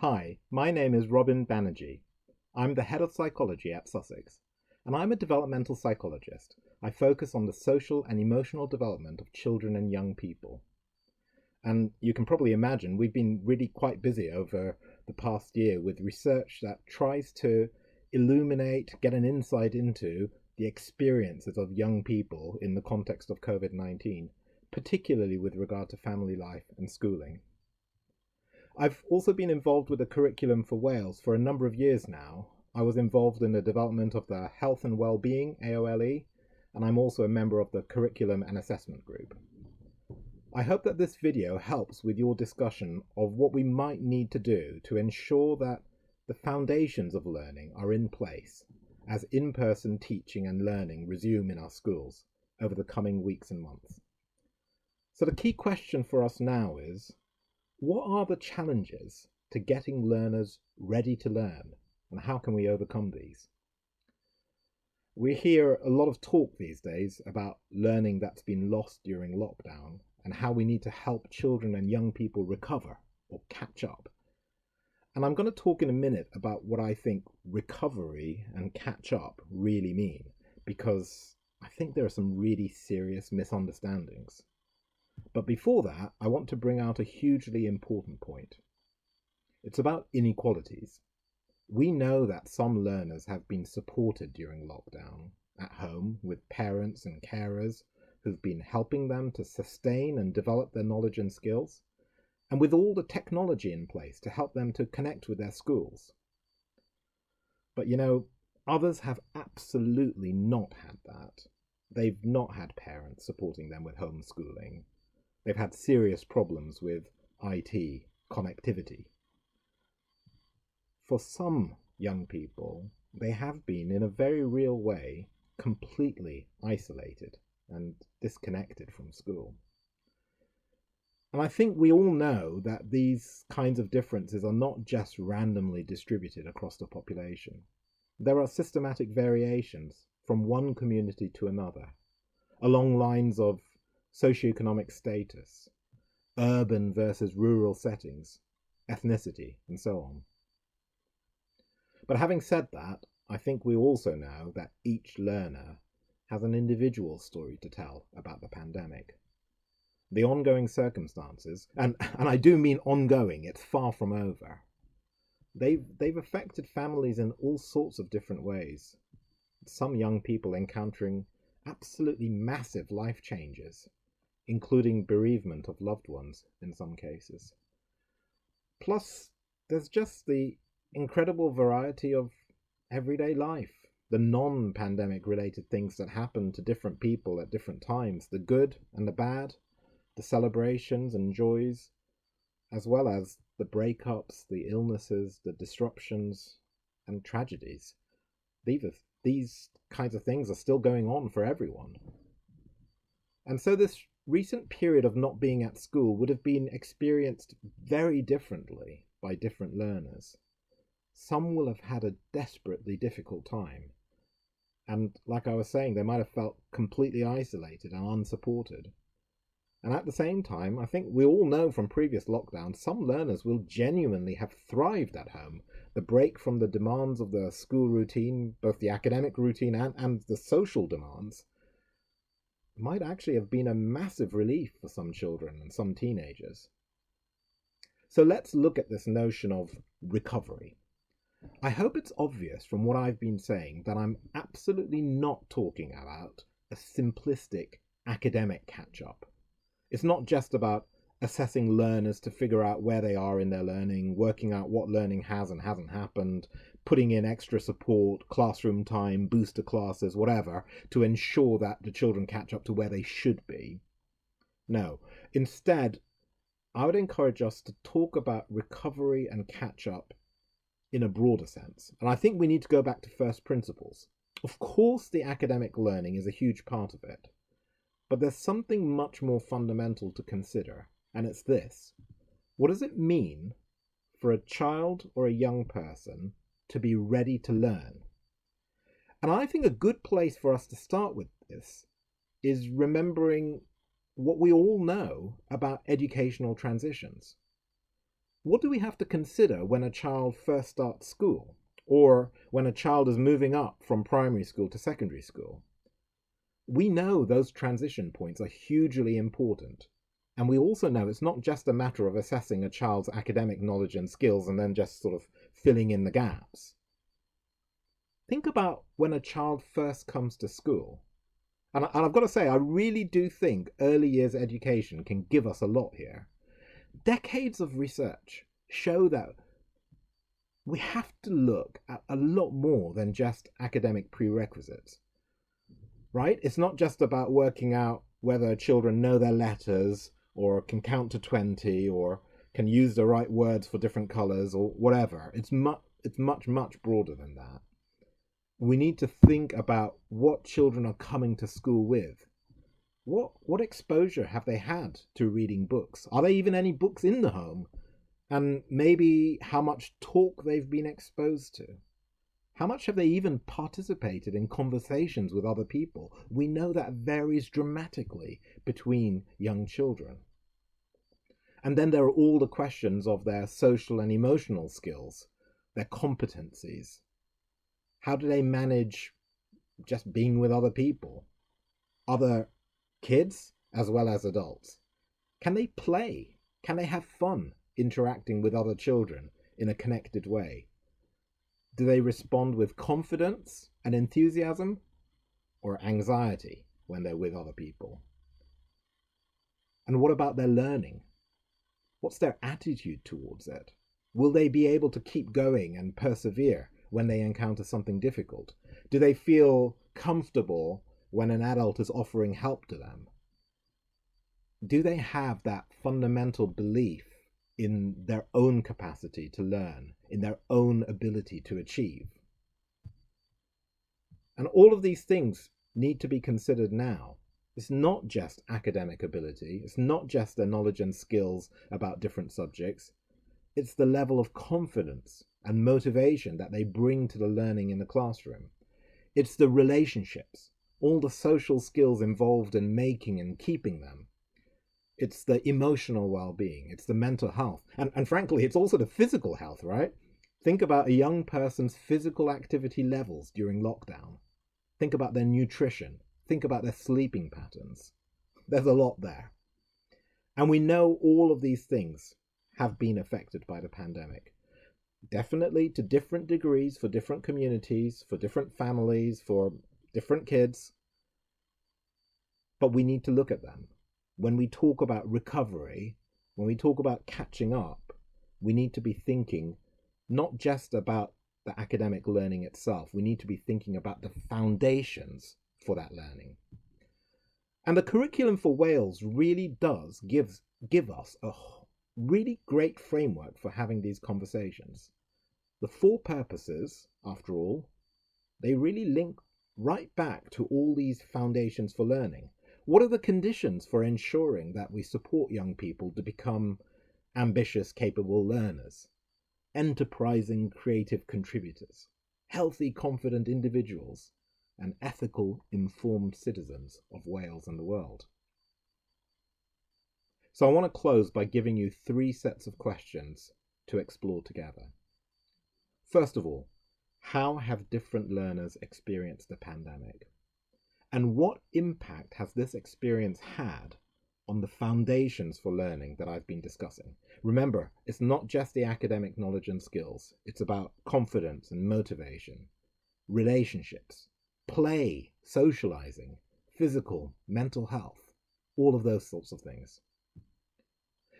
Hi, my name is Robin Banerjee. I'm the head of psychology at Sussex, and I'm a developmental psychologist. I focus on the social and emotional development of children and young people. And you can probably imagine we've been really quite busy over the past year with research that tries to illuminate, get an insight into the experiences of young people in the context of COVID-19, particularly with regard to family life and schooling. I've also been involved with the curriculum for Wales for a number of years now. I was involved in the development of the Health and Wellbeing, AOLE, and I'm also a member of the Curriculum and Assessment Group. I hope that this video helps with your discussion of what we might need to do to ensure that the foundations of learning are in place as in-person teaching and learning resume in our schools over the coming weeks and months. So the key question for us now is, what are the challenges to getting learners ready to learn, and how can we overcome these? We hear a lot of talk these days about learning that's been lost during lockdown and how we need to help children and young people recover or catch up. And I'm going to talk in a minute about what I think recovery and catch up really mean, because I think there are some really serious misunderstandings. But before that, I want to bring out a hugely important point. It's about inequalities. We know that some learners have been supported during lockdown at home with parents and carers who've been helping them to sustain and develop their knowledge and skills, and with all the technology in place to help them to connect with their schools. But others have absolutely not had that. They've not had parents supporting them with homeschooling. They've had serious problems with IT, connectivity. For some young people, they have been, in a very real way, completely isolated and disconnected from school. And I think we all know that these kinds of differences are not just randomly distributed across the population. There are systematic variations from one community to another, along lines of socioeconomic status, urban versus rural settings, ethnicity, and so on. But having said that, I think we also know that each learner has an individual story to tell about the pandemic. The ongoing circumstances, and I do mean ongoing, it's far from over. They've affected families in all sorts of different ways. Some young people encountering absolutely massive life changes, including bereavement of loved ones in some cases. Plus, there's just the incredible variety of everyday life, the non-pandemic related things that happen to different people at different times, the good and the bad, the celebrations and joys, as well as the breakups, the illnesses, the disruptions and tragedies. These kinds of things are still going on for everyone. And so this recent period of not being at school would have been experienced very differently by different learners. Some will have had a desperately difficult time. And like I was saying, they might have felt completely isolated and unsupported. And at the same time, I think we all know from previous lockdowns, some learners will genuinely have thrived at home. The break from the demands of the school routine, both the academic routine and the social demands, might actually have been a massive relief for some children and some teenagers. So let's look at this notion of recovery. I hope it's obvious from what I've been saying that I'm absolutely not talking about a simplistic academic catch-up. It's not just about assessing learners to figure out where they are in their learning, working out what learning has and hasn't happened, putting in extra support, classroom time, booster classes, whatever, to ensure that the children catch up to where they should be. No, instead, I would encourage us to talk about recovery and catch-up in a broader sense. And I think we need to go back to first principles. Of course, the academic learning is a huge part of it, but there's something much more fundamental to consider, and it's this. What does it mean for a child or a young person to be ready to learn? And I think a good place for us to start with this is remembering what we all know about educational transitions. What do we have to consider when a child first starts school, or when a child is moving up from primary school to secondary school? We know those transition points are hugely important. And we also know it's not just a matter of assessing a child's academic knowledge and skills and then just sort of filling in the gaps. Think about when a child first comes to school. And I've got to say, I really do think early years education can give us a lot here. Decades of research show that we have to look at a lot more than just academic prerequisites, right? It's not just about working out whether children know their letters or can count to 20 or can use the right words for different colors or whatever. It's much broader than that. We need to think about what children are coming to school with. What exposure have they had to reading books? Are there even any books in the home? And maybe how much talk they've been exposed to. How much have they even participated in conversations with other people? We know that varies dramatically between young children. And then there are all the questions of their social and emotional skills, their competencies. How do they manage just being with other people, other kids as well as adults? Can they play? Can they have fun interacting with other children in a connected way? Do they respond with confidence and enthusiasm or anxiety when they're with other people? And what about their learning? What's their attitude towards it? Will they be able to keep going and persevere when they encounter something difficult? Do they feel comfortable when an adult is offering help to them? Do they have that fundamental belief in their own capacity to learn, in their own ability to achieve? And all of these things need to be considered now. It's not just academic ability, it's not just their knowledge and skills about different subjects, it's the level of confidence and motivation that they bring to the learning in the classroom. It's the relationships, all the social skills involved in making and keeping them. It's the emotional well-being, it's the mental health, and frankly, it's also the physical health, right? Think about a young person's physical activity levels during lockdown. Think about their nutrition. Think about their sleeping patterns. There's a lot there. And we know all of these things have been affected by the pandemic. Definitely to different degrees for different communities, for different families, for different kids. But we need to look at them. When we talk about recovery, when we talk about catching up, we need to be thinking not just about the academic learning itself. We need to be thinking about the foundations for that learning. And the curriculum for Wales really does give us a really great framework for having these conversations. The 4 purposes, after all, they really link right back to all these foundations for learning. What are the conditions for ensuring that we support young people to become ambitious, capable learners, enterprising, creative contributors, healthy, confident individuals, and ethical, informed citizens of Wales and the world? So I want to close by giving you 3 sets of questions to explore together. First of all, how have different learners experienced the pandemic? And what impact has this experience had on the foundations for learning that I've been discussing? Remember, it's not just the academic knowledge and skills. It's about confidence and motivation, relationships, play, socializing, physical, mental health, all of those sorts of things.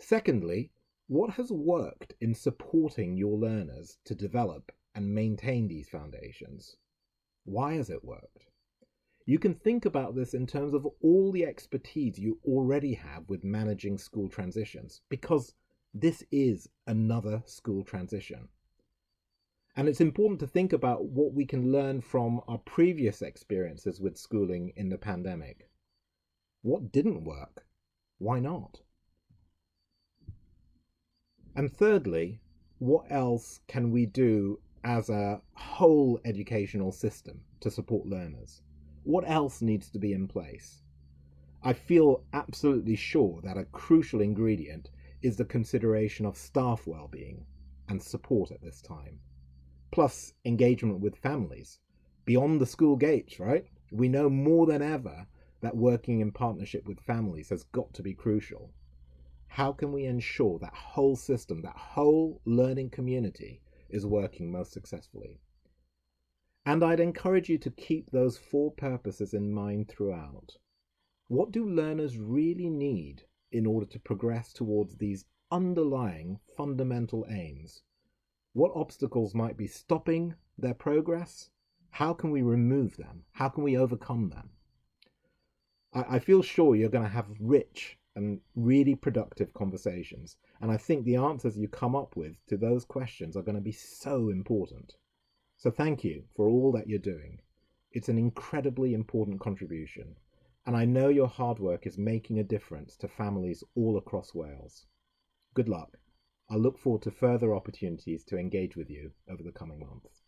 Secondly, what has worked in supporting your learners to develop and maintain these foundations? Why has it worked? You can think about this in terms of all the expertise you already have with managing school transitions, because this is another school transition. And it's important to think about what we can learn from our previous experiences with schooling in the pandemic. What didn't work? Why not? And thirdly, what else can we do as a whole educational system to support learners? What else needs to be in place? I feel absolutely sure that a crucial ingredient is the consideration of staff well-being and support at this time, plus engagement with families beyond the school gates, right? We know more than ever that working in partnership with families has got to be crucial. How can we ensure that whole system, that whole learning community is working most successfully? And I'd encourage you to keep those 4 purposes in mind throughout. What do learners really need in order to progress towards these underlying fundamental aims? What obstacles might be stopping their progress? How can we remove them? How can we overcome them? I feel sure you're going to have rich and really productive conversations. And I think the answers you come up with to those questions are going to be so important. So thank you for all that you're doing. It's an incredibly important contribution. And I know your hard work is making a difference to families all across Wales. Good luck. I look forward to further opportunities to engage with you over the coming months.